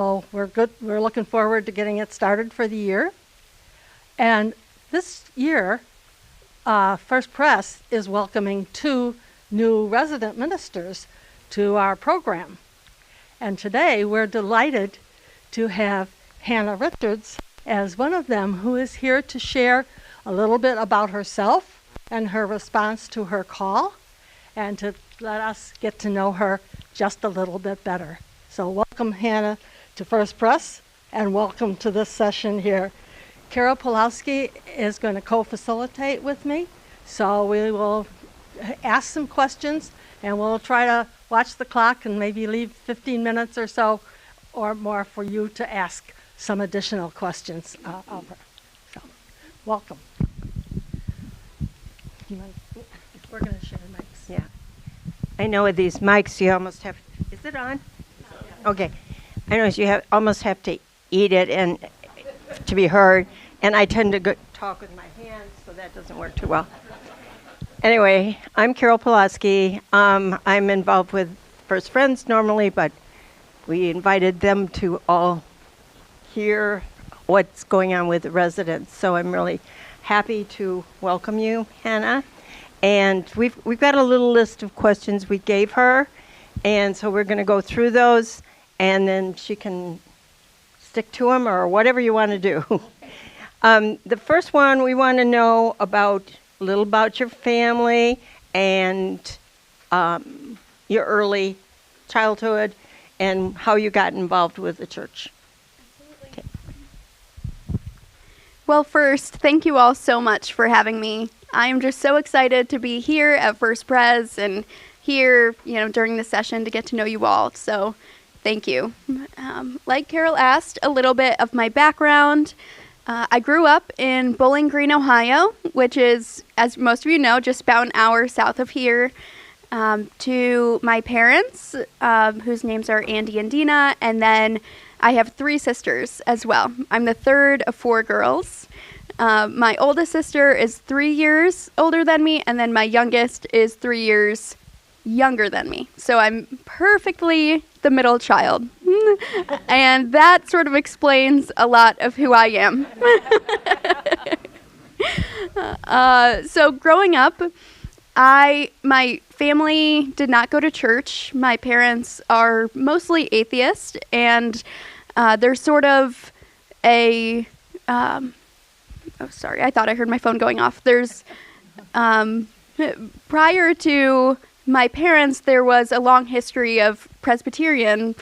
So we're good. We're looking forward to getting it started for the year. And this year, First Pres is welcoming 2 new resident ministers to our program. And today we're delighted to have Hannah Richards as one of them, who is here to share a little bit about herself and her response to her call, and to let us get to know her just a little bit better. So welcome, Hannah, to First Pres, and welcome to this session here. Carol Pulowski is going to co-facilitate with me, so we will ask some questions, and we'll try to watch the clock and maybe leave 15 minutes or so or more for you to ask some additional questions of her. So, welcome. We're going to share mics. Yeah. I know with these mics, you almost have, is it on? Okay. I know you almost have to eat it and to be heard. And I tend to talk with my hands, so that doesn't work too well. Anyway, I'm Carol Pulaski. I'm involved with First Friends normally, but we invited them to all hear what's going on with the residents. So I'm really happy to welcome you, Hannah. And we've got a little list of questions we gave her, and so we're going to go through those, and then she can stick to them or whatever you want to do. The first one, we want to know a little about your family and your early childhood and how you got involved with the church. Okay. Well, first, thank you all so much for having me. I am just so excited to be here at First Pres and here, during the session to get to know you all. So, thank you. Like Carol asked, a little bit of my background. I grew up in Bowling Green, Ohio, which is, as most of you know, just about an hour south of here, to my parents, whose names are Andy and Dina, and then I have 3 sisters as well. I'm the third of 4 girls. My oldest sister is 3 years older than me, and then my youngest is 3 years younger than me. So I'm perfectly the middle child. And that sort of explains a lot of who I am. So growing up, my family did not go to church. My parents are mostly atheist, and there's sort of a... oh, sorry, I thought I heard my phone going off. There's... prior to my parents, there was a long history of Presbyterian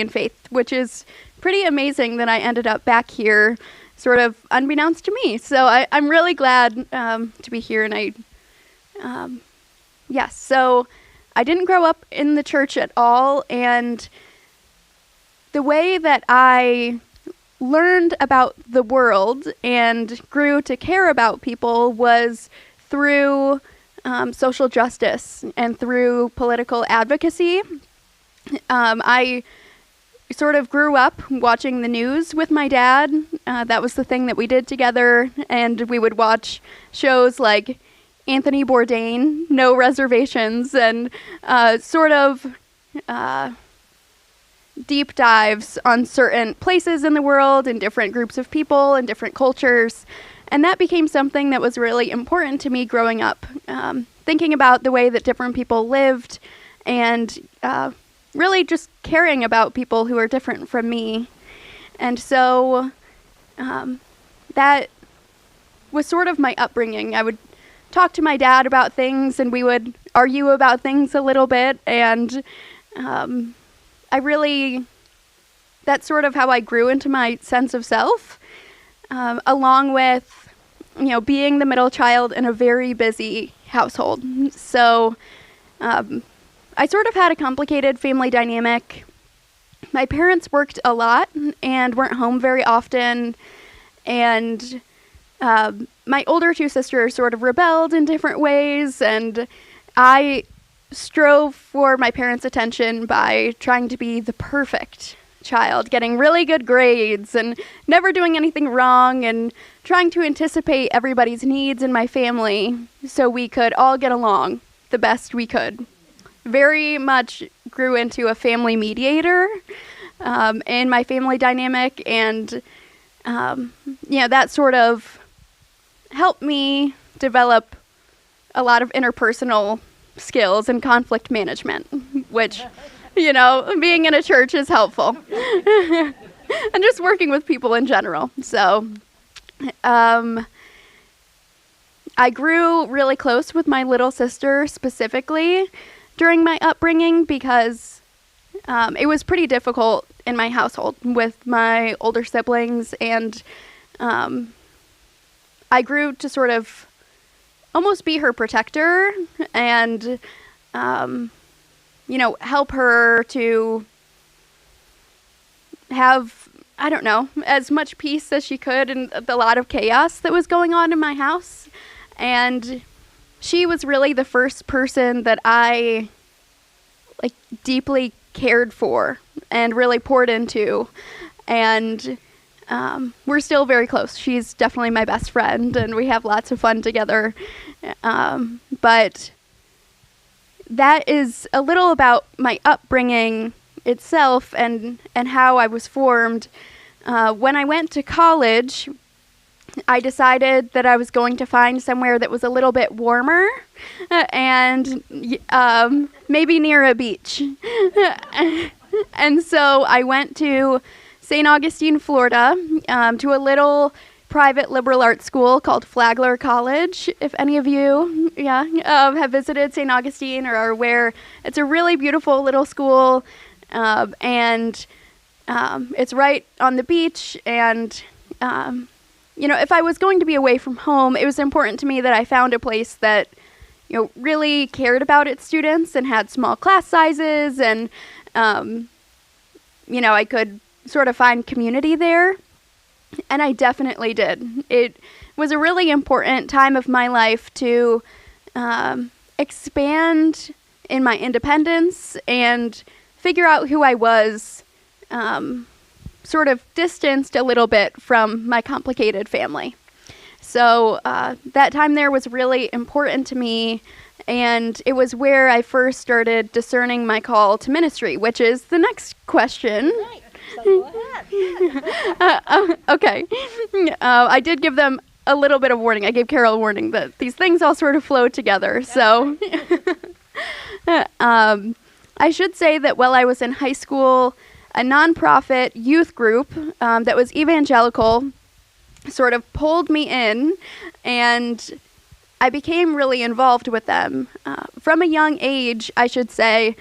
faith, which is pretty amazing that I ended up back here, sort of unbeknownst to me. So I'm really glad to be here, and so I didn't grow up in the church at all, and the way that I learned about the world and grew to care about people was through social justice and through political advocacy. I sort of grew up watching the news with my dad. That was the thing that we did together, and we would watch shows like Anthony Bourdain, No Reservations, and sort of deep dives on certain places in the world and different groups of people and different cultures. And that became something that was really important to me growing up, thinking about the way that different people lived and really just caring about people who are different from me. And so that was sort of my upbringing. I would talk to my dad about things, and we would argue about things a little bit, and that's sort of how I grew into my sense of self, along with, being the middle child in a very busy household. So I sort of had a complicated family dynamic. My parents worked a lot and weren't home very often, and my older 2 sisters sort of rebelled in different ways, and I strove for my parents' attention by trying to be the perfect child, getting really good grades and never doing anything wrong, and trying to anticipate everybody's needs in my family so we could all get along the best we could. very much grew into a family mediator in my family dynamic, and that sort of helped me develop a lot of interpersonal skills and conflict management, which, being in a church is helpful. And just working with people in general. So I grew really close with my little sister specifically during my upbringing because it was pretty difficult in my household with my older siblings, and I grew to sort of almost be her protector and, help her to have, as much peace as she could in the lot of chaos that was going on in my house. And she was really the first person that I deeply cared for and really poured into. And we're still very close. She's definitely my best friend, and we have lots of fun together. But that is a little about my upbringing itself and how I was formed. When I went to college, I decided that I was going to find somewhere that was a little bit warmer and maybe near a beach. And so I went to St. Augustine, Florida, to a little private liberal arts school called Flagler College. If any of you have visited St. Augustine or are aware, it's a really beautiful little school, and it's right on the beach. And if I was going to be away from home, it was important to me that I found a place that really cared about its students and had small class sizes, and I could sort of find community there. And I definitely did. It was a really important time of my life to expand in my independence and figure out who I was, sort of distanced a little bit from my complicated family. So that time there was really important to me, and it was where I first started discerning my call to ministry, which is the next question. Right. So go ahead. Okay. I did give them a little bit of warning. I gave Carol a warning that these things all sort of flow together. So I should say that while I was in high school, a nonprofit youth group that was evangelical sort of pulled me in, and I became really involved with them. From a young age, I should say,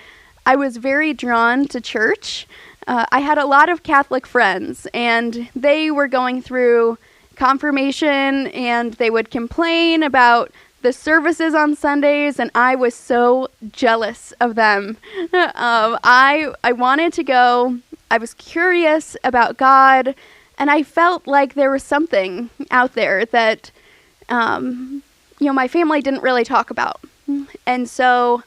I was very drawn to church. I had a lot of Catholic friends, and they were going through confirmation, and they would complain about the services on Sundays, and I was so jealous of them. I wanted to go. I was curious about God, and I felt like there was something out there that, my family didn't really talk about. And so,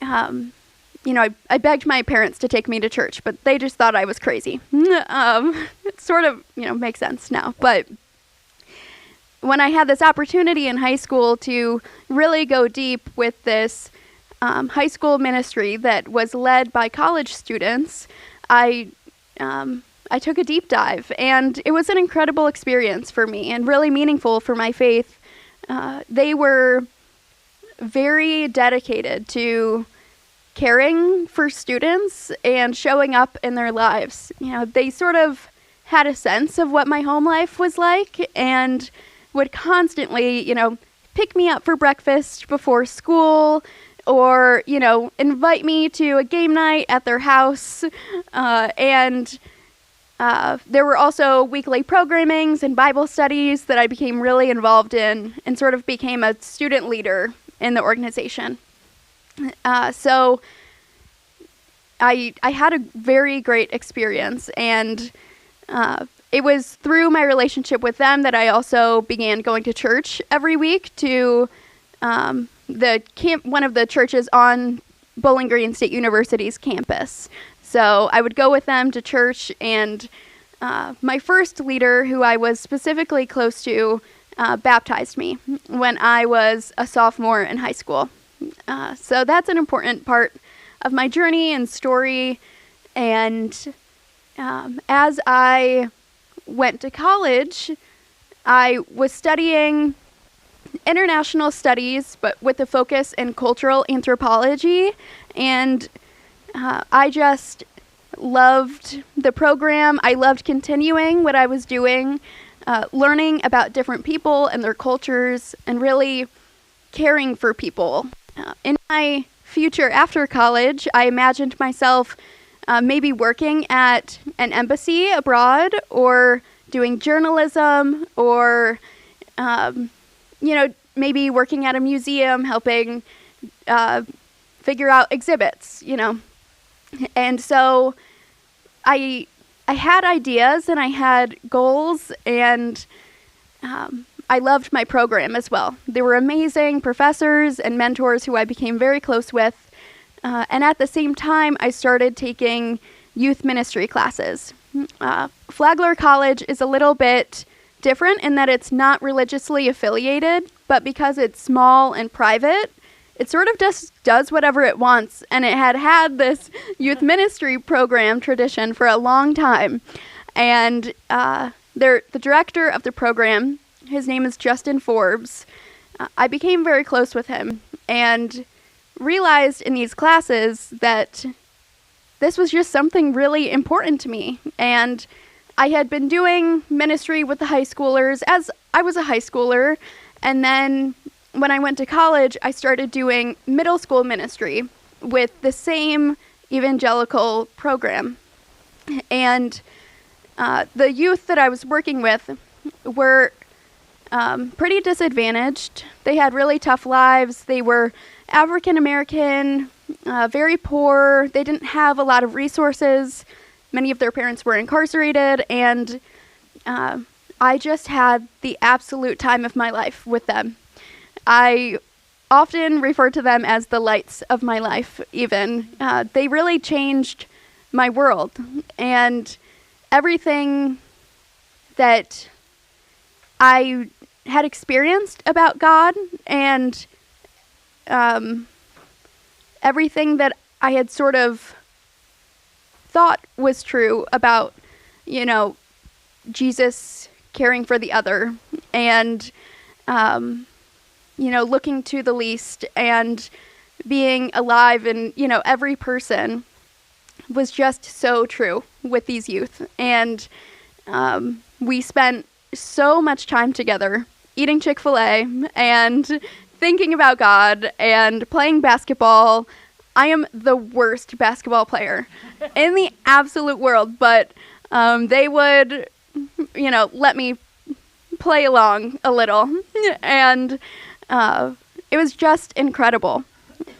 I begged my parents to take me to church, but they just thought I was crazy. It sort of, makes sense now. But when I had this opportunity in high school to really go deep with this high school ministry that was led by college students, I took a deep dive, and it was an incredible experience for me and really meaningful for my faith. They were very dedicated to caring for students and showing up in their lives. They sort of had a sense of what my home life was like and would constantly, pick me up for breakfast before school, or, invite me to a game night at their house. And there were also weekly programmings and Bible studies that I became really involved in and sort of became a student leader in the organization. So I had a very great experience, and it was through my relationship with them that I also began going to church every week to one of the churches on Bowling Green State University's campus. So I would go with them to church, and my first leader, who I was specifically close to, baptized me when I was a sophomore in high school. So that's an important part of my journey and story. And as I went to college, I was studying international studies, but with a focus in cultural anthropology. And I just loved the program. I loved continuing what I was doing, learning about different people and their cultures, and really caring for people. In my future after college, I imagined myself maybe working at an embassy abroad, or doing journalism, or maybe working at a museum, helping figure out exhibits, And so I had ideas and I had goals, and I loved my program as well. There were amazing professors and mentors who I became very close with. And at the same time, I started taking youth ministry classes. Flagler College is a little bit different in that it's not religiously affiliated, but because it's small and private, it sort of just does whatever it wants. And it had this youth ministry program tradition for a long time. And the director of the program, his name is Justin Forbes. I became very close with him and realized in these classes that this was just something really important to me. And I had been doing ministry with the high schoolers as I was a high schooler. And then when I went to college, I started doing middle school ministry with the same evangelical program. And the youth that I was working with were pretty disadvantaged. They had really tough lives. They were African American, very poor. They didn't have a lot of resources. Many of their parents were incarcerated, and I just had the absolute time of my life with them. I often refer to them as the lights of my life, even. They really changed my world, and everything that I had experienced about God, and everything that I had sort of thought was true about, Jesus caring for the other, and, looking to the least, and being alive, and, every person was just so true with these youth. And we spent so much time together eating Chick-fil-A and thinking about God and playing basketball. I am the worst basketball player in the absolute world, but they would, let me play along a little. And it was just incredible.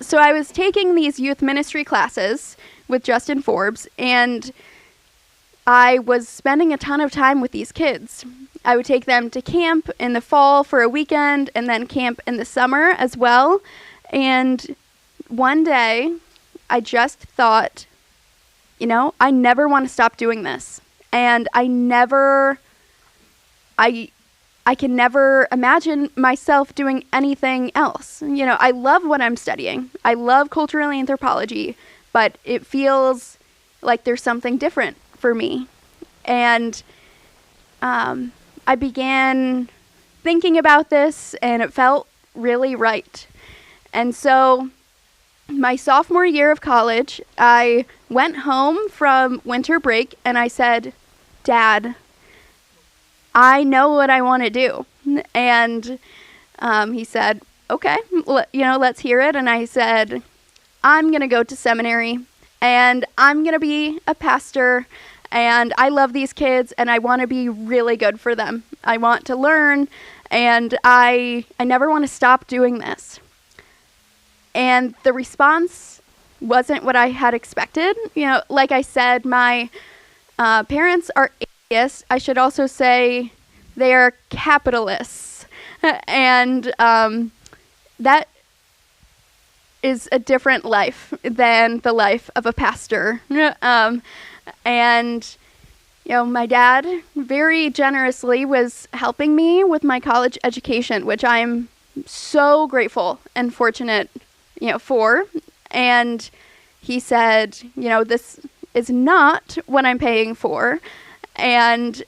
So I was taking these youth ministry classes with Justin Forbes, and I was spending a ton of time with these kids. I would take them to camp in the fall for a weekend, and then camp in the summer as well. And one day, I just thought, I never want to stop doing this. And I can never imagine myself doing anything else. I love what I'm studying. I love cultural anthropology, but it feels like there's something different for me. And I began thinking about this, and it felt really right. And so my sophomore year of college, I went home from winter break, and I said, Dad, I know what I want to do. And he said, okay, let's hear it. And I said, I'm going to go to seminary, and I'm going to be a pastor, and I love these kids, and I want to be really good for them. I want to learn, and I never want to stop doing this. And the response wasn't what I had expected. Like I said, my parents are atheists. I should also say they are capitalists. And that is a different life than the life of a pastor. And, my dad very generously was helping me with my college education, which I'm so grateful and fortunate for. And he said, this is not what I'm paying for. And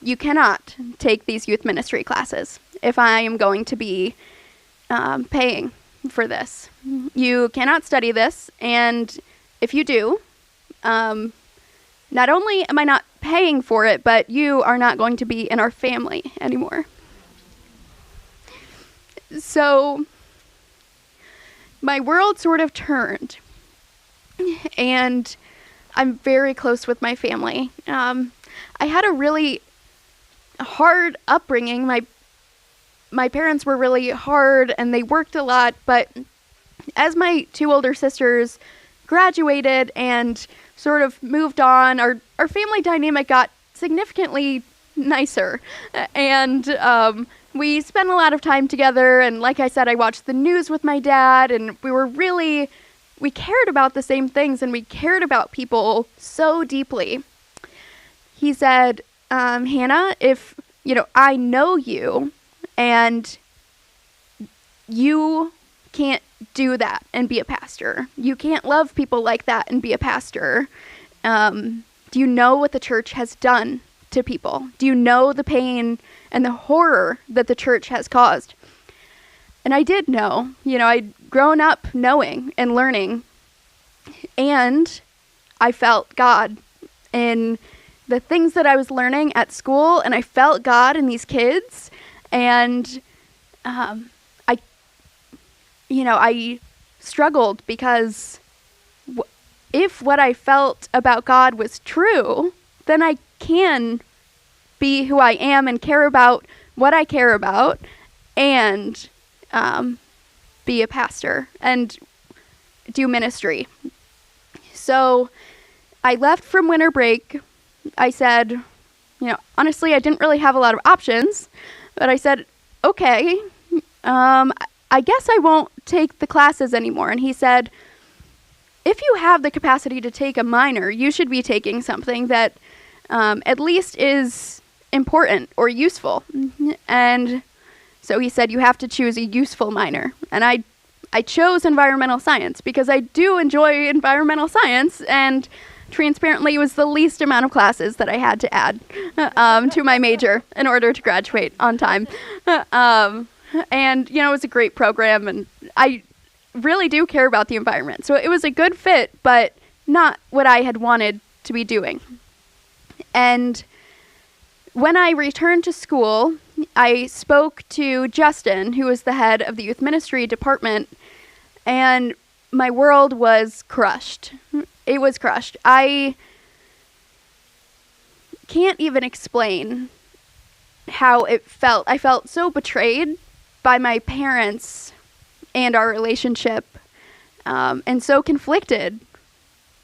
you cannot take these youth ministry classes if I am going to be paying for this. You cannot study this. And if you do, not only am I not paying for it, but you are not going to be in our family anymore. So my world sort of turned, and I'm very close with my family. I had a really hard upbringing. My parents were really hard, and they worked a lot, but as my two older sisters graduated and sort of moved on, our family dynamic got significantly nicer, and we spent a lot of time together. And like I said, I watched the news with my dad, and we cared about the same things, and we cared about people so deeply. He said, Hannah, if, I know you, and you can't do that and be a pastor. You can't love people like that and be a pastor. Do you know what the church has done to people? Do you know the pain and the horror that the church has caused? And I did know. I'd grown up knowing and learning. And I felt God in the things that I was learning at school, and I felt God in these kids. And I struggled because if what I felt about God was true, then I can be who I am and care about what I care about, and be a pastor and do ministry. So I left from winter break. I said, honestly, I didn't really have a lot of options, but I said, okay, I guess I won't take the classes anymore. And he said, if you have the capacity to take a minor, you should be taking something that at least is important or useful. And so he said, you have to choose a useful minor. And I chose environmental science because I do enjoy environmental science, and transparently, it was the least amount of classes that I had to add to my major in order to graduate on time. And, it was a great program, and I really do care about the environment. So it was a good fit, but not what I had wanted to be doing. And when I returned to school, I spoke to Justin, who was the head of the youth ministry department, and my world was crushed. It was crushed. I can't even explain how it felt. I felt so betrayed by my parents and our relationship, and so conflicted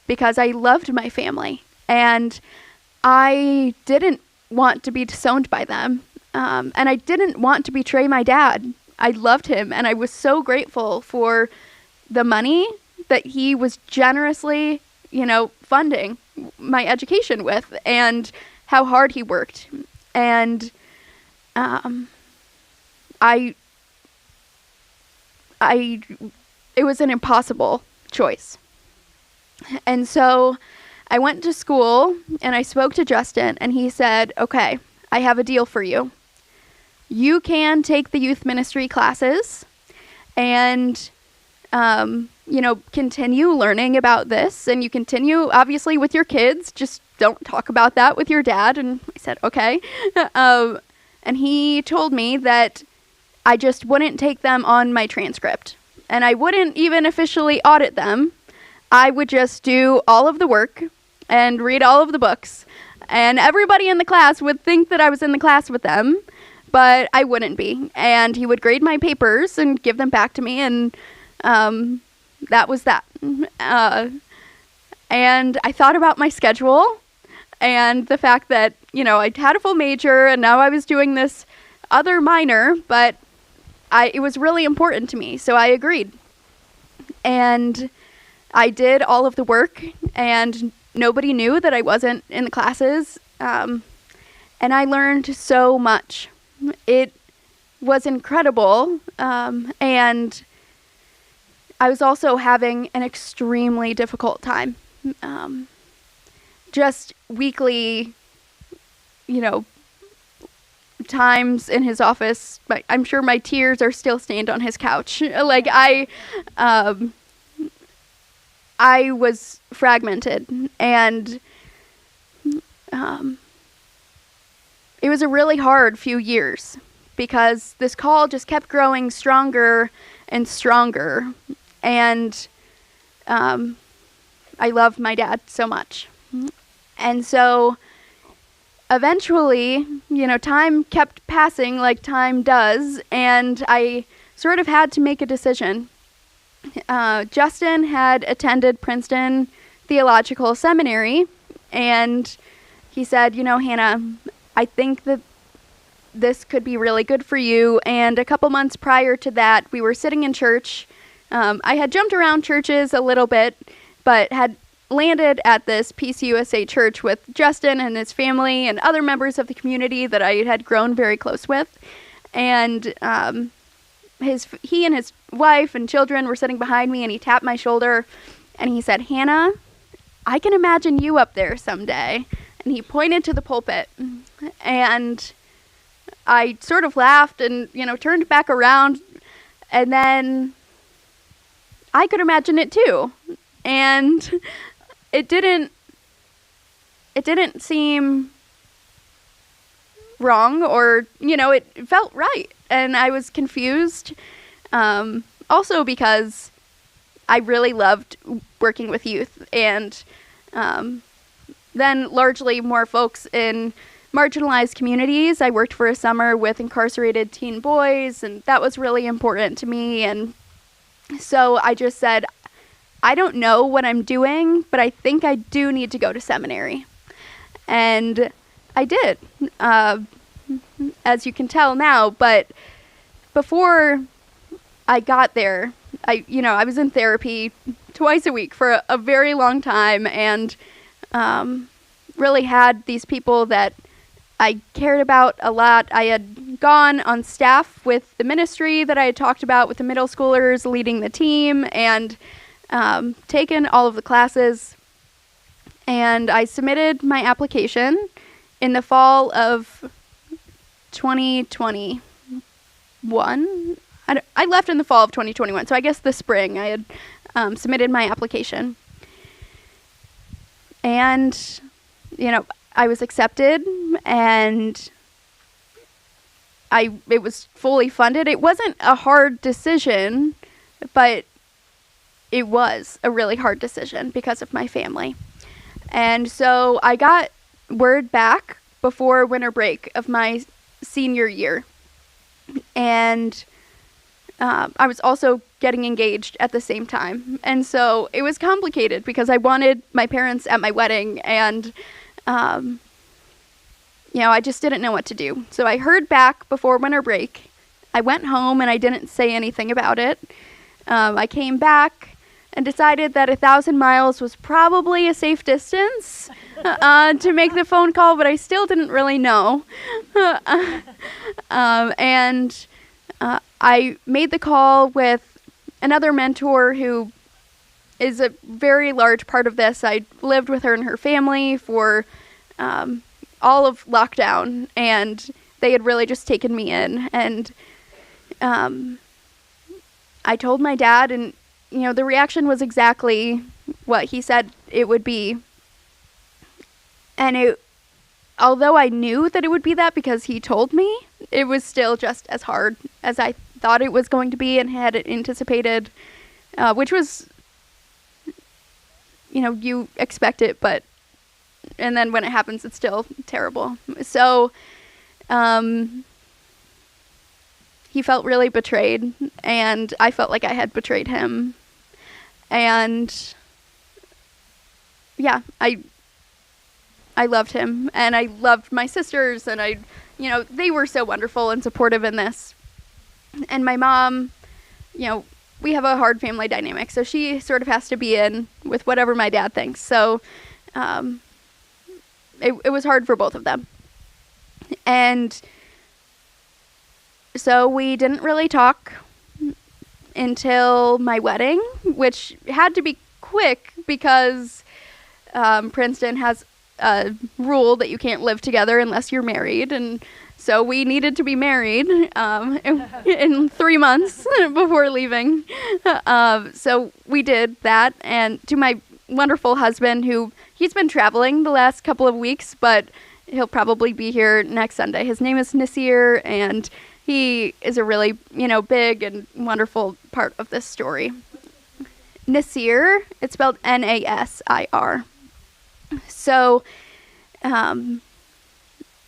because I loved my family, and I didn't want to be disowned by them, and I didn't want to betray my dad. I loved him, and I was so grateful for the money that he was generously, funding my education with, and how hard he worked. And it was an impossible choice. And so I went to school and I spoke to Justin, and he said, okay, I have a deal for you. You can take the youth ministry classes and, continue learning about this, and you continue obviously with your kids, just don't talk about that with your dad. And I said, okay. And he told me that I just wouldn't take them on my transcript, and I wouldn't even officially audit them. I would just do all of the work and read all of the books, and everybody in the class would think that I was in the class with them, but I wouldn't be. And he would grade my papers and give them back to me, and that was that. And I thought about my schedule and the fact that, I'd had a full major and now I was doing this other minor, but it was really important to me, so I agreed. And I did all of the work, and nobody knew that I wasn't in the classes, and I learned so much. It was incredible, and I was also having an extremely difficult time. Just weekly, times in his office, I'm sure my tears are still stained on his couch. Like I was fragmented, and it was a really hard few years because this call just kept growing stronger and stronger, and I loved my dad so much. And so eventually, time kept passing like time does, and I sort of had to make a decision. Justin had attended Princeton Theological Seminary, and he said, Hannah, I think that this could be really good for you. And a couple months prior to that, we were sitting in church. I had jumped around churches a little bit, but had landed at this PCUSA church with Justin and his family and other members of the community that I had grown very close with. And he and his wife and children were sitting behind me, and he tapped my shoulder and he said, Hannah, I can imagine you up there someday. And he pointed to the pulpit, and I sort of laughed and, turned back around, and then I could imagine it too. And it didn't seem wrong, or, it felt right. And I was confused, also because I really loved working with youth, and then largely more folks in marginalized communities. I worked for a summer with incarcerated teen boys, and that was really important to me. And so I just said, I don't know what I'm doing, but I think I do need to go to seminary. And I did, as you can tell now. But before I got there, I was in therapy twice a week for a very long time, and really had these people that I cared about a lot. I had gone on staff with the ministry that I had talked about with the middle schoolers, leading the team, and taken all of the classes. And I submitted my application in the fall of 2021. I left in the fall of 2021, so I guess the spring I had submitted my application. And, I was accepted, and it was fully funded. It wasn't a hard decision, but it was a really hard decision because of my family. And so I got word back before winter break of my senior year. And I was also getting engaged at the same time. And so it was complicated because I wanted my parents at my wedding, and I just didn't know what to do. So I heard back before winter break. I went home and I didn't say anything about it. I came back and decided that 1,000 miles was probably a safe distance to make the phone call, but I still didn't really know. And I made the call with another mentor who is a very large part of this. I lived with her and her family for all of lockdown, and they had really just taken me in. And I told my dad, and the reaction was exactly what he said it would be. And although I knew that it would be that because he told me, it was still just as hard as I thought it was going to be and had anticipated, which was, you expect it, and then when it happens, it's still terrible. So, he felt really betrayed, and I felt like I had betrayed him. And yeah, I loved him, and I loved my sisters, and they were so wonderful and supportive in this. And my mom, we have a hard family dynamic, so she sort of has to be in with whatever my dad thinks. So it was hard for both of them. And so we didn't really talk until my wedding, which had to be quick because Princeton has a rule that you can't live together unless you're married, and so we needed to be married in 3 months before leaving. So we did that, and to my wonderful husband, he's been traveling the last couple of weeks, but he'll probably be here next Sunday. His name is Nasir, and he is a really, big and wonderful part of this story. Nasir, it's spelled Nasir. So,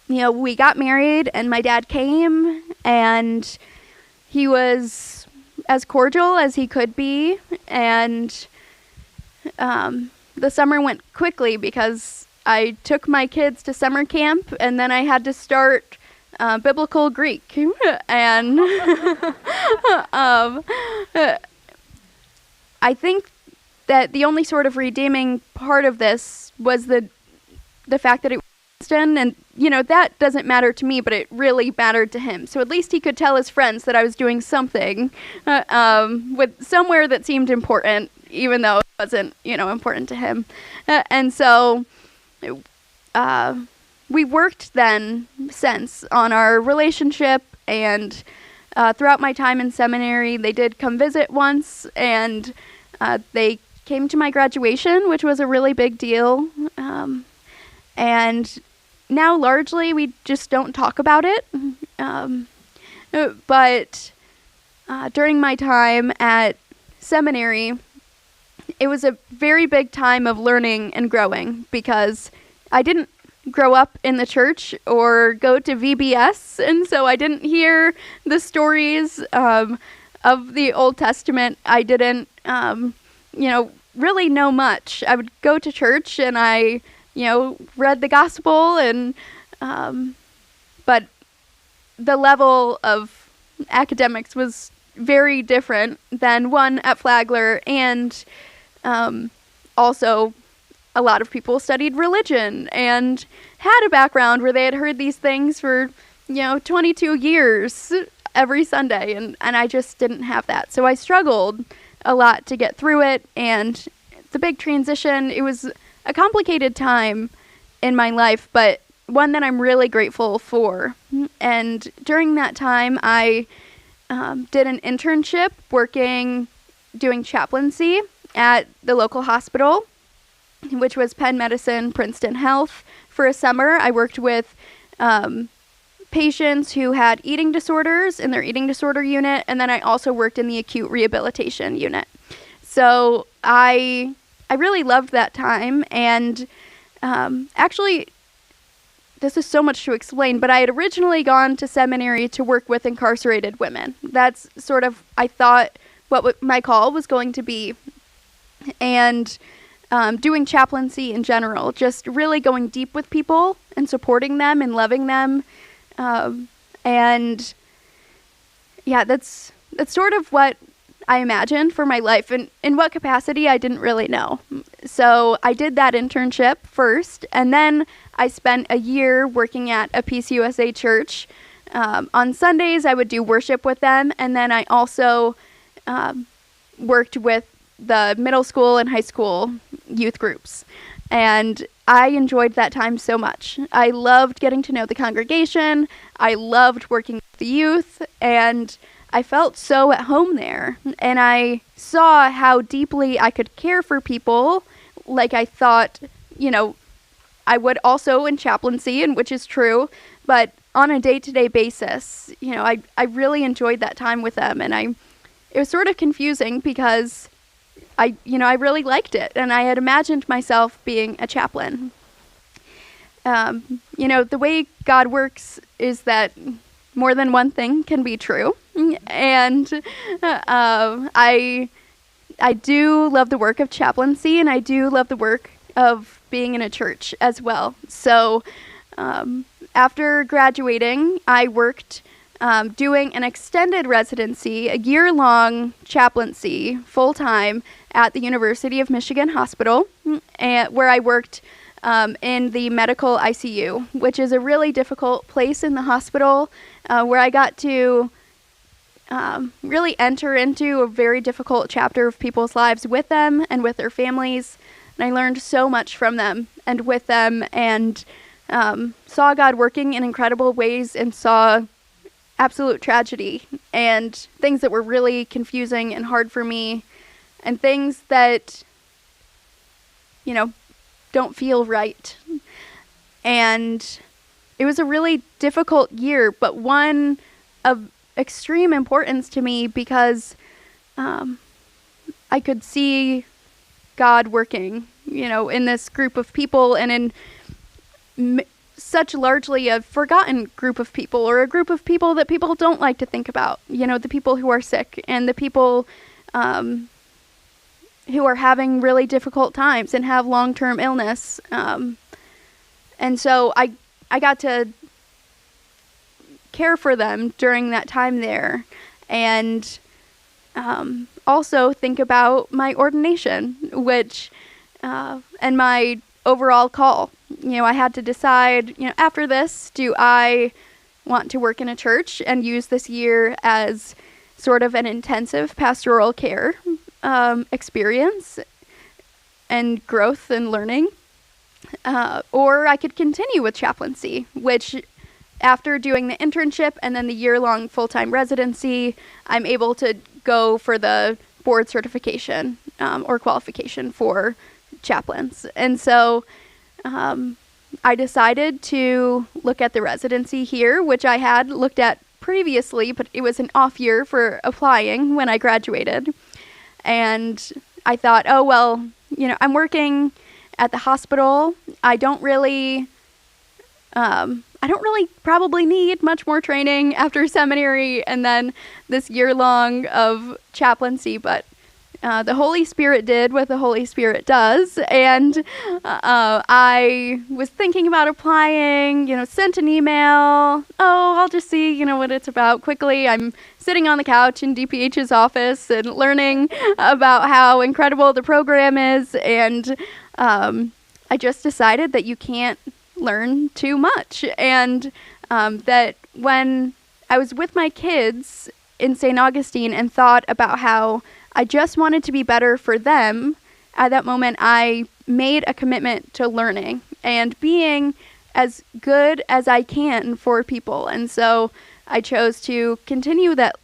we got married, and my dad came, and he was as cordial as he could be, and the summer went quickly because I took my kids to summer camp, and then I had to start biblical Greek, and I think that the only sort of redeeming part of this was the fact that it was Princeton, and that doesn't matter to me, but it really mattered to him. So at least he could tell his friends that I was doing something with somewhere that seemed important, even though it wasn't, important to him. And so we worked then since on our relationship, and throughout my time in seminary, they did come visit once, and they came to my graduation, which was a really big deal. And now largely we just don't talk about it. But during my time at seminary, it was a very big time of learning and growing because I didn't grow up in the church or go to VBS, and so I didn't hear the stories of the Old Testament. I didn't, really know much. I would go to church and I, read the gospel, and but the level of academics was very different than one at Flagler, and also a lot of people studied religion and had a background where they had heard these things for 22 years every Sunday, and I just didn't have that. So I struggled a lot to get through it, and the big transition, it was a complicated time in my life, but one that I'm really grateful for. And during that time, I did an internship doing chaplaincy at the local hospital, which was Penn Medicine, Princeton Health. For a summer, I worked with patients who had eating disorders in their eating disorder unit, and then I also worked in the acute rehabilitation unit. So I really loved that time, and actually, this is so much to explain, but I had originally gone to seminary to work with incarcerated women. That's sort of, I thought, what my call was going to be. And doing chaplaincy in general, just really going deep with people and supporting them and loving them. And yeah, that's sort of what I imagined for my life, and in what capacity I didn't really know. So I did that internship first, and then I spent a year working at a PCUSA church. On Sundays I would do worship with them, and then I also worked with the middle school and high school youth groups. And I enjoyed that time so much. I loved getting to know the congregation. I loved working with the youth, and I felt so at home there. And I saw how deeply I could care for people, like I thought, I would also in chaplaincy, and which is true, but on a day-to-day basis, I really enjoyed that time with them. And it was sort of confusing because I really liked it, and I had imagined myself being a chaplain. The way God works is that more than one thing can be true, and I do love the work of chaplaincy, and I do love the work of being in a church as well. So after graduating, I worked doing an extended residency, a year-long chaplaincy, full-time, at the University of Michigan Hospital, where I worked in the medical ICU, which is a really difficult place in the hospital, where I got to really enter into a very difficult chapter of people's lives with them and with their families. And I learned so much from them and with them, and saw God working in incredible ways, and saw absolute tragedy and things that were really confusing and hard for me, and things that, don't feel right. And it was a really difficult year, but one of extreme importance to me, because I could see God working, in this group of people, and in such largely a forgotten group of people, or a group of people that people don't like to think about, the people who are sick, and the people who are having really difficult times and have long-term illness. And so I got to care for them during that time there, and also think about my ordination, which and my overall call. I had to decide, after this, do I want to work in a church and use this year as sort of an intensive pastoral care experience and growth and learning, or I could continue with chaplaincy, which after doing the internship and then the year-long full-time residency, I'm able to go for the board certification or qualification for chaplains. And so I decided to look at the residency here, which I had looked at previously, but it was an off year for applying when I graduated. And I thought, oh, well, I'm working at the hospital. I don't really probably need much more training after seminary and then this year-long of chaplaincy, but the Holy Spirit did what the Holy Spirit does, and I was thinking about applying, sent an email, I'll just see, what it's about quickly. I'm sitting on the couch in DPH's office and learning about how incredible the program is, and I just decided that you can't learn too much, and that when I was with my kids in St. Augustine and thought about how I just wanted to be better for them, at that moment I made a commitment to learning and being as good as I can for people. And so I chose to continue that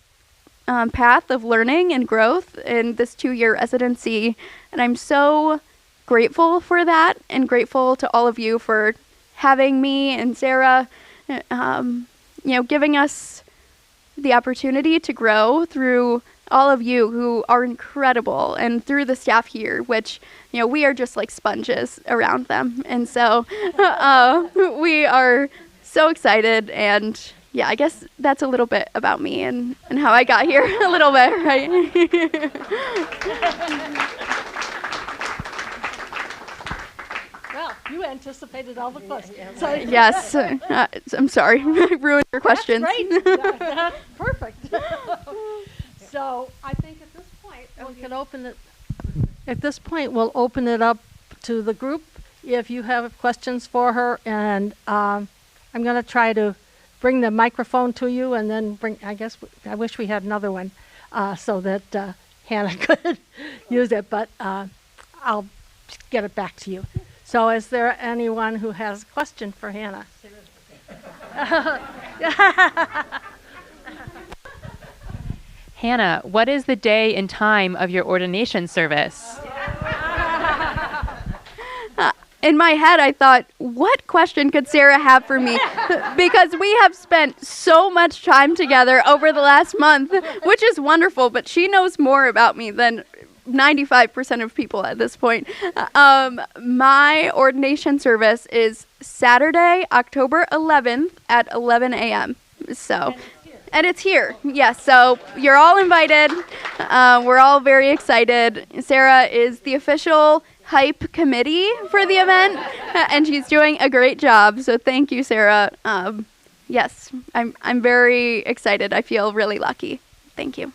path of learning and growth in this 2-year residency. And I'm so grateful for that, and grateful to all of you for having me and Sarah, giving us the opportunity to grow through all of you who are incredible, and through the staff here, which, we are just like sponges around them. And so we are so excited. And yeah, I guess that's a little bit about me and how I got here a little bit, right? Well, you anticipated all the questions. So Yes. I'm sorry. I ruined your questions. That's great. That's perfect. So I think at this point we can open it. At this point, we'll open it up to the group if you have questions for her, and I'm going to try to bring the microphone to you, and then I wish we had another one so that Hannah could use it, but I'll get it back to you. So is there anyone who has a question for Hannah? Hannah, what is the day and time of your ordination service? In my head, I thought, what question could Sarah have for me? Because we have spent so much time together over the last month, which is wonderful, but she knows more about me than 95% of people at this point. My ordination service is Saturday, October 11th at 11 a.m. And it's here. Yes, so you're all invited. We're all very excited. Sarah is the official hype committee for the event, and she's doing a great job. So thank you, Sarah. Yes, I'm very excited. I feel really lucky. Thank you.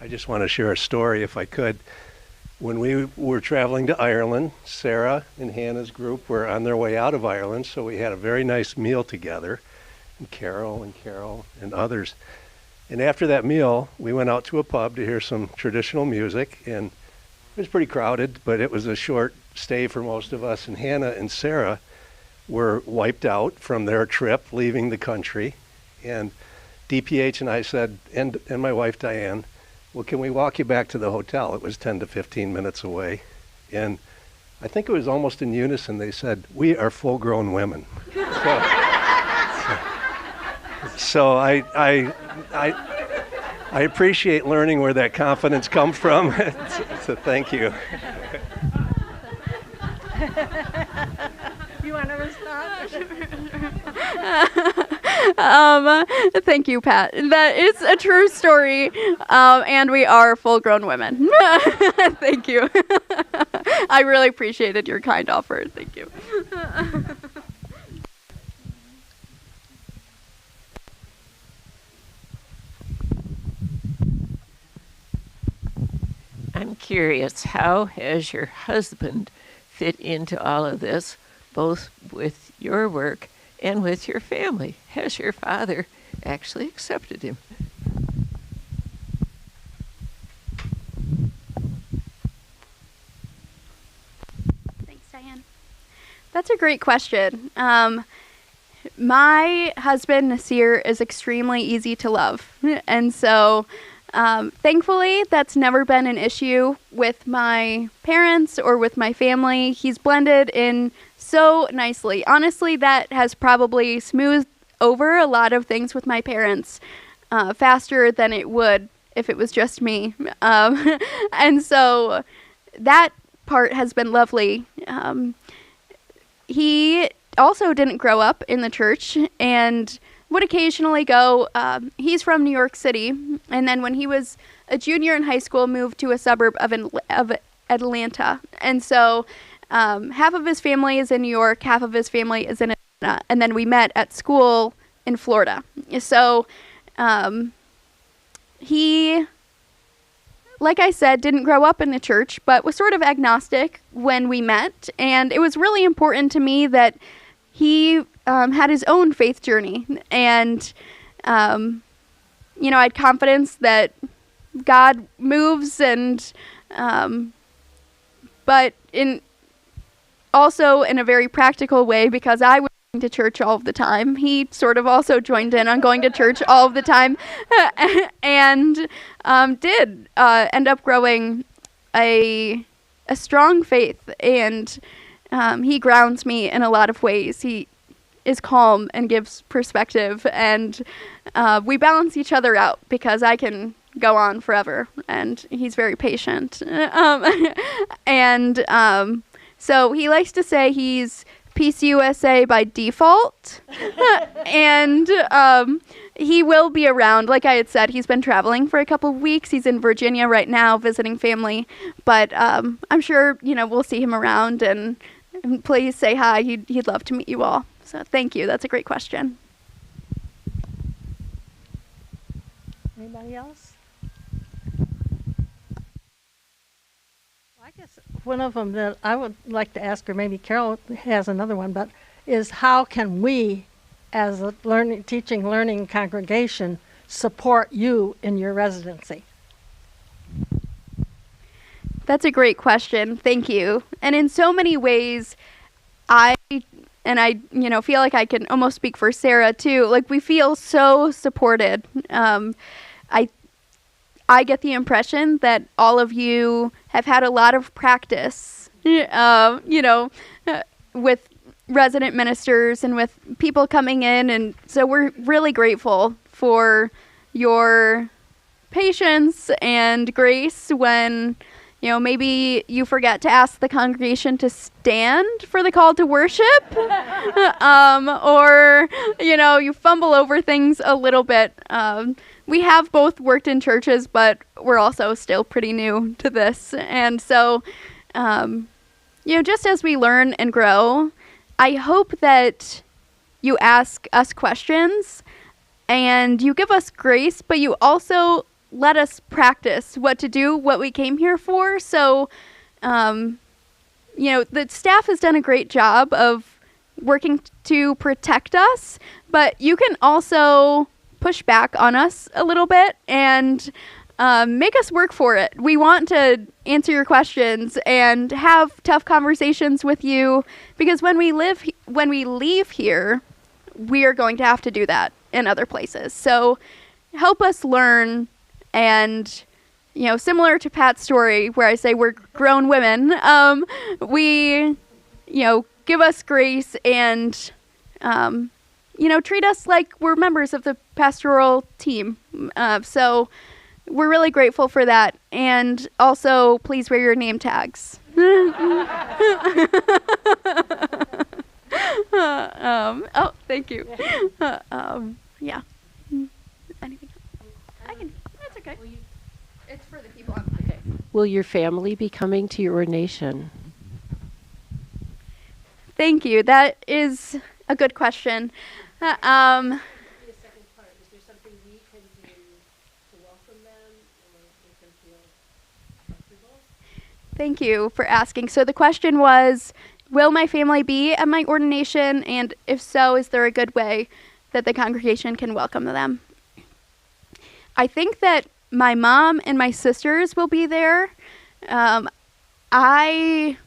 I just want to share a story, if I could. when we were traveling to Ireland, Sarah and Hannah's group were on their way out of Ireland, so we had a very nice meal together, and Carol and others. And after that meal, we went out to a pub to hear some traditional music, and it was pretty crowded, but it was a short stay for most of us. And Hannah and Sarah were wiped out from their trip leaving the country. And DPH and I said, and my wife Diane, well, can we walk you back to the hotel? It was 10 to 15 minutes away. And I think it was almost in unison. They said, we are full-grown women. So I appreciate learning where that confidence comes from. So thank you. You want to respond? Thank you, Pat. That is a true story, and we are full-grown women. Thank you. I really appreciated your kind offer. Thank you. I'm curious, how has your husband fit into all of this, both with your work and with your family? Has your father actually accepted him? Thanks, Diane. That's a great question. My husband, Nasir, is extremely easy to love. And so, thankfully, that's never been an issue with my parents or with my family. He's blended in so nicely. Honestly, that has probably smoothed over a lot of things with my parents faster than it would if it was just me. And so that part has been lovely. He also didn't grow up in the church and would occasionally go. He's from New York City, and then when he was a junior in high school, moved to a suburb of Atlanta. And so half of his family is in New York, half of his family is in Atlanta, and then we met at school in Florida. So he, like I said, didn't grow up in the church, but was sort of agnostic when we met, and it was really important to me that he had his own faith journey, and I had confidence that God moves, and but also in a very practical way, because I was going to church all of the time. He sort of also joined in on going to church all of the time, and did end up growing a strong faith, and he grounds me in a lot of ways. He is calm and gives perspective, and we balance each other out because I can go on forever, and he's very patient. So he likes to say he's PCUSA by default, and he will be around. Like I had said, he's been traveling for a couple of weeks. He's in Virginia right now visiting family, but I'm sure we'll see him around, and please say hi. He'd love to meet you all. So thank you. That's a great question. Anybody else? Well, I guess one of them that I would like to ask, or maybe Carol has another one, but is how can we, as a teaching congregation, support you in your residency? That's a great question. Thank you. And in so many ways, I feel like I can almost speak for Sarah too. Like, we feel so supported. I get the impression that all of you have had a lot of practice, with resident ministers and with people coming in. And so we're really grateful for your patience and grace when maybe you forget to ask the congregation to stand for the call to worship, or, you fumble over things a little bit. We have both worked in churches, but we're also still pretty new to this. And so, just as we learn and grow, I hope that you ask us questions and you give us grace, but you also let us practice what to do, what we came here for. So, the staff has done a great job of working to protect us, but you can also push back on us a little bit and make us work for it. We want to answer your questions and have tough conversations with you, because when we leave here, we are going to have to do that in other places. So help us learn, and similar to Pat's story where I say we're grown women, we give us grace and treat us like we're members of the pastoral team. So we're really grateful for that. And also, please wear your name tags. Thank you. Yeah. Anything else? I can. That's okay. It's for the people. Okay. Will your family be coming to your ordination? Thank you. That is a good question. Thank you for asking. So the question was, will my family be at my ordination? And if so, is there a good way that the congregation can welcome them? I think that my mom and my sisters will be there. I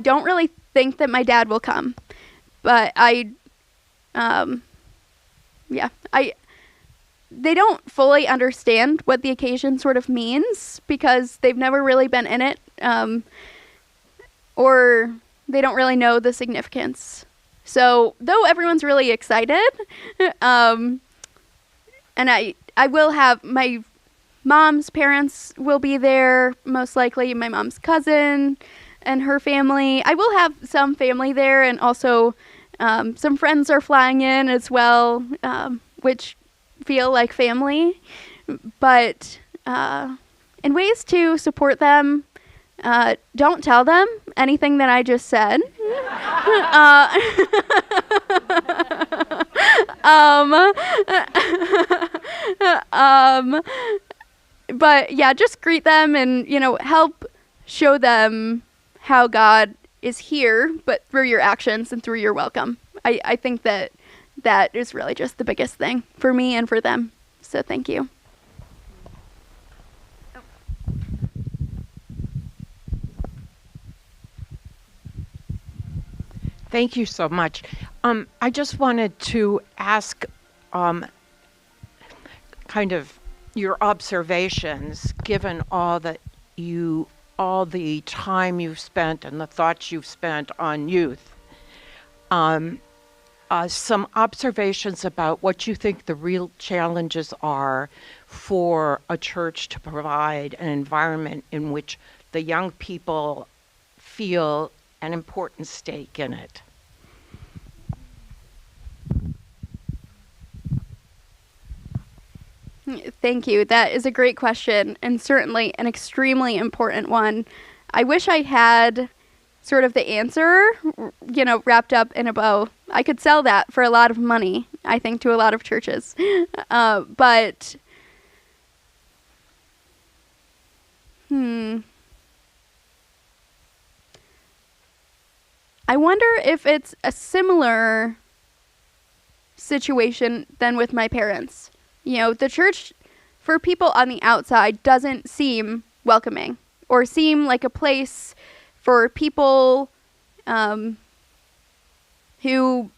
don't really think that my dad will come, but they don't fully understand what the occasion sort of means, because they've never really been in it, or they don't really know the significance. So though everyone's really excited, and I will have my mom's parents will be there, most likely my mom's cousin and her family. I will have some family there, and also some friends are flying in as well, which feel like family. But in ways to support them, don't tell them anything that I just said. But yeah, just greet them and, help show them how God is here, but through your actions and through your welcome. I think that is really just the biggest thing for me and for them. So thank you. Thank you so much. I just wanted to ask kind of your observations, given all the time you've spent and the thoughts you've spent on youth. Some observations about what you think the real challenges are for a church to provide an environment in which the young people feel an important stake in it. Thank you. That is a great question, and certainly an extremely important one. I wish I had sort of the answer, wrapped up in a bow. I could sell that for a lot of money, I think, to a lot of churches. But I wonder if it's a similar situation than with my parents. The church, for people on the outside, doesn't seem welcoming or seem like a place for people who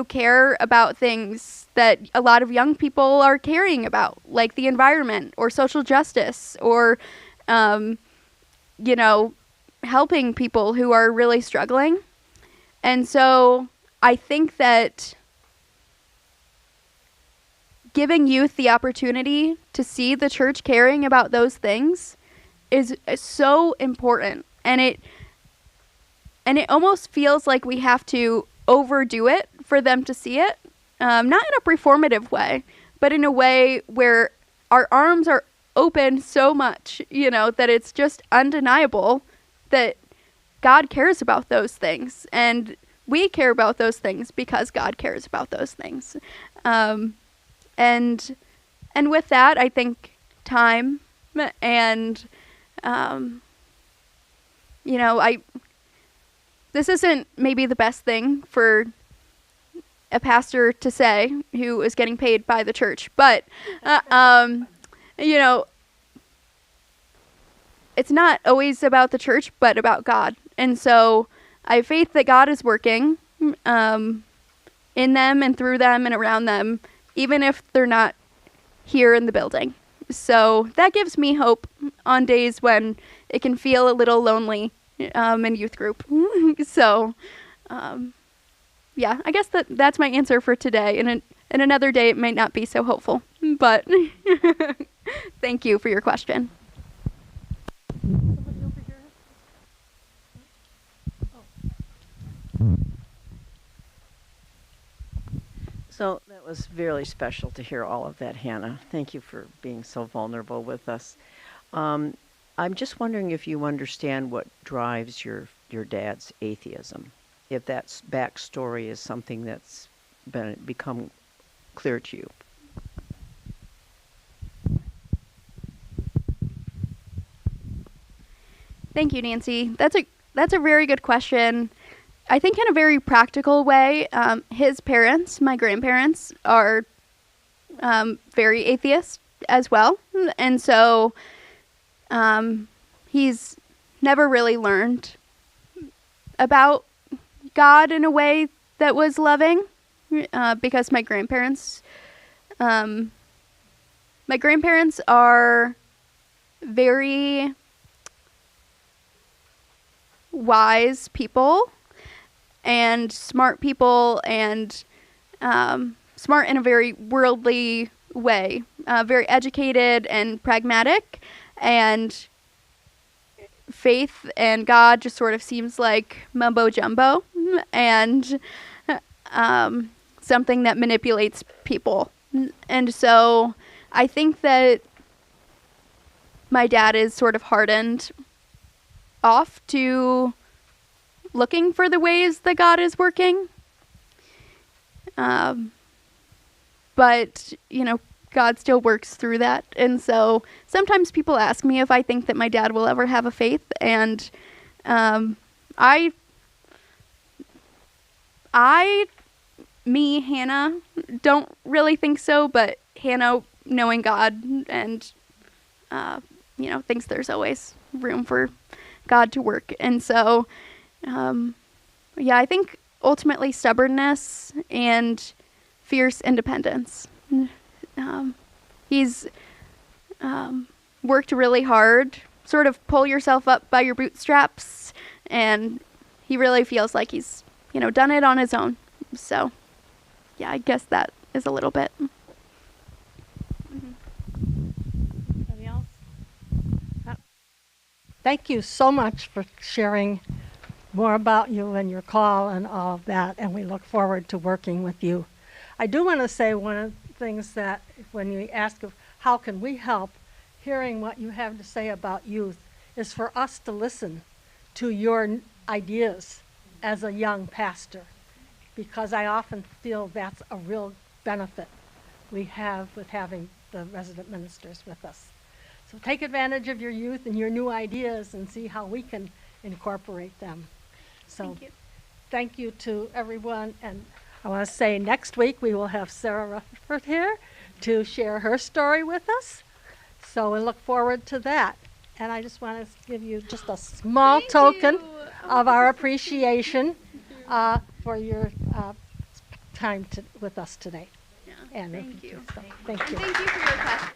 care about things that a lot of young people are caring about, like the environment or social justice or, helping people who are really struggling. And so I think that giving youth the opportunity to see the church caring about those things is so important. And it almost feels like we have to overdo it for them to see it. Not in a performative way, but in a way where our arms are open so much, that it's just undeniable that God cares about those things. And we care about those things because God cares about those things. And with that, I think time, and this isn't maybe the best thing for a pastor to say who is getting paid by the church, but it's not always about the church, but about God. And so I have faith that God is working in them and through them and around them, even if they're not here in the building. So that gives me hope on days when it can feel a little lonely in youth group. So, yeah, I guess that's my answer for today. And another day it might not be so hopeful, but thank you for your question. So that was very special to hear all of that, Hannah. Thank you for being so vulnerable with us. I'm just wondering if you understand what drives your dad's atheism, if that backstory is something that's become clear to you. Thank you, Nancy. That's a very good question. I think in a very practical way, his parents, my grandparents, are very atheist as well. And so he's never really learned about God in a way that was loving because my grandparents are very wise people and smart people, and smart in a very worldly way, very educated and pragmatic, and faith and God just sort of seems like mumbo jumbo and something that manipulates people. And so I think that my dad is sort of hardened off to looking for the ways that God is working. But, God still works through that. And so sometimes people ask me if I think that my dad will ever have a faith. And Hannah, don't really think so. But Hannah, knowing God and, thinks there's always room for God to work. And so, I think ultimately stubbornness and fierce independence. He's worked really hard, sort of pull yourself up by your bootstraps, and he really feels like he's, done it on his own. So, yeah, I guess that is a little bit. Anybody else? Thank you so much for sharing more about you and your call and all of that, and we look forward to working with you. I do want to say one of the things that when you ask of how can we help, hearing what you have to say about youth is for us to listen to your ideas as a young pastor, because I often feel that's a real benefit we have with having the resident ministers with us. So take advantage of your youth and your new ideas and see how we can incorporate them. So thank you to everyone. And I want to say next week we will have Sarah Rutherford here to share her story with us. So we look forward to that. And I just want to give you just a small token of our appreciation for your time with us today. Yeah, and thank you. So, thank you. Thank you for your question.